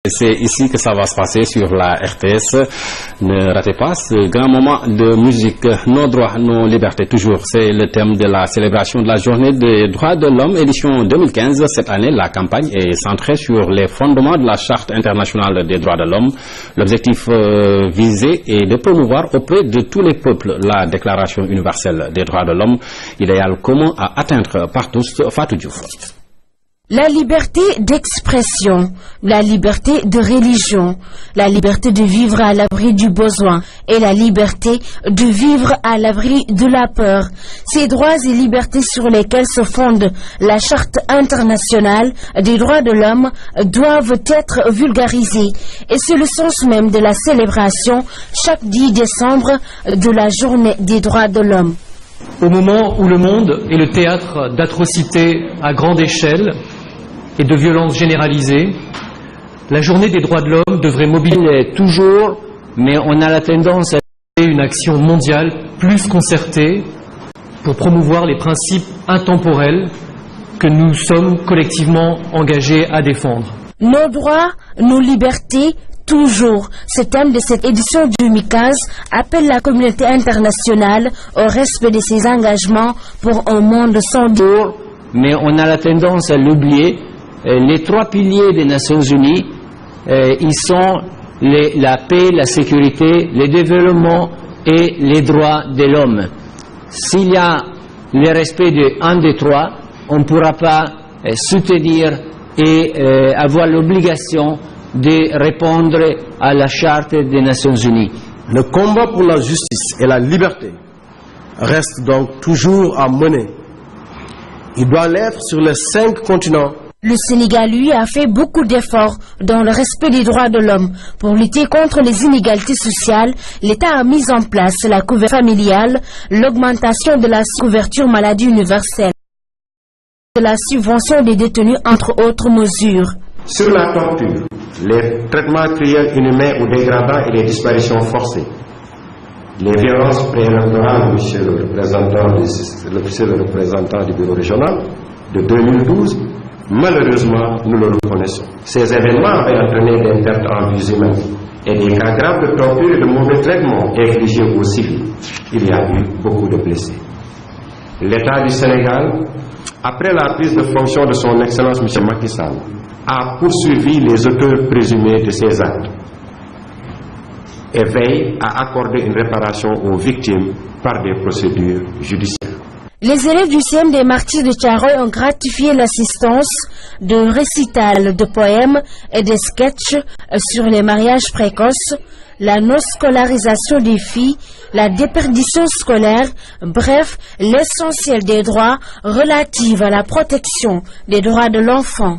C'est ici que ça va se passer sur la RTS. Ne ratez pas ce grand moment de musique. Nos droits, nos libertés, toujours. C'est le thème de la célébration de la journée des droits de l'homme, édition 2015. Cette année, la campagne est centrée sur les fondements de la Charte internationale des droits de l'homme. L'objectif visé est de promouvoir auprès de tous les peuples la Déclaration universelle des droits de l'homme, idéal commun à atteindre par tous. Fatou Diouf. La liberté d'expression, la liberté de religion, la liberté de vivre à l'abri du besoin et la liberté de vivre à l'abri de la peur. Ces droits et libertés sur lesquels se fonde la Charte internationale des droits de l'homme doivent être vulgarisés. Et c'est le sens même de la célébration chaque 10 décembre de la journée des droits de l'homme. Au moment où le monde est le théâtre d'atrocités à grande échelle et de violences généralisées, la journée des droits de l'homme devrait mobiliser toujours, mais on a la tendance à une action mondiale plus concertée pour promouvoir les principes intemporels que nous sommes collectivement engagés à défendre. Nos droits, nos libertés, toujours. Ce thème de cette édition 2015 appelle la communauté internationale au respect de ses engagements pour un monde sans toujours, mais on a la tendance à l'oublier. Les trois piliers des Nations Unies, ils sont la paix, la sécurité, le développement et les droits de l'homme. S'il y a le respect d'un des trois, on ne pourra pas soutenir et avoir l'obligation de répondre à la Charte des Nations Unies. Le combat pour la justice et la liberté reste donc toujours à mener. Il doit l'être sur les 5 continents. Le Sénégal, lui, a fait beaucoup d'efforts dans le respect des droits de l'homme. Pour lutter contre les inégalités sociales, l'État a mis en place la couverture familiale, l'augmentation de la couverture maladie universelle, de la subvention des détenus, entre autres mesures. Sur la torture, les traitements cruels, inhumains ou dégradants et les disparitions forcées, les violences préélectorales, monsieur le représentant du bureau régional, de 2012, malheureusement, nous le reconnaissons. Ces événements avaient entraîné des pertes en vies humaines et des cas graves de torture et de mauvais traitements infligés aux civils. Il y a eu beaucoup de blessés. L'État du Sénégal, après la prise de fonction de son Excellence M. Macky Sall, a poursuivi les auteurs présumés de ces actes et veille à accorder une réparation aux victimes par des procédures judiciaires. Les élèves du CM des Martyrs de Thiaroye ont gratifié l'assistance de récitals de poèmes et de sketchs sur les mariages précoces, la non-scolarisation des filles, la déperdition scolaire, bref, l'essentiel des droits relatifs à la protection des droits de l'enfant.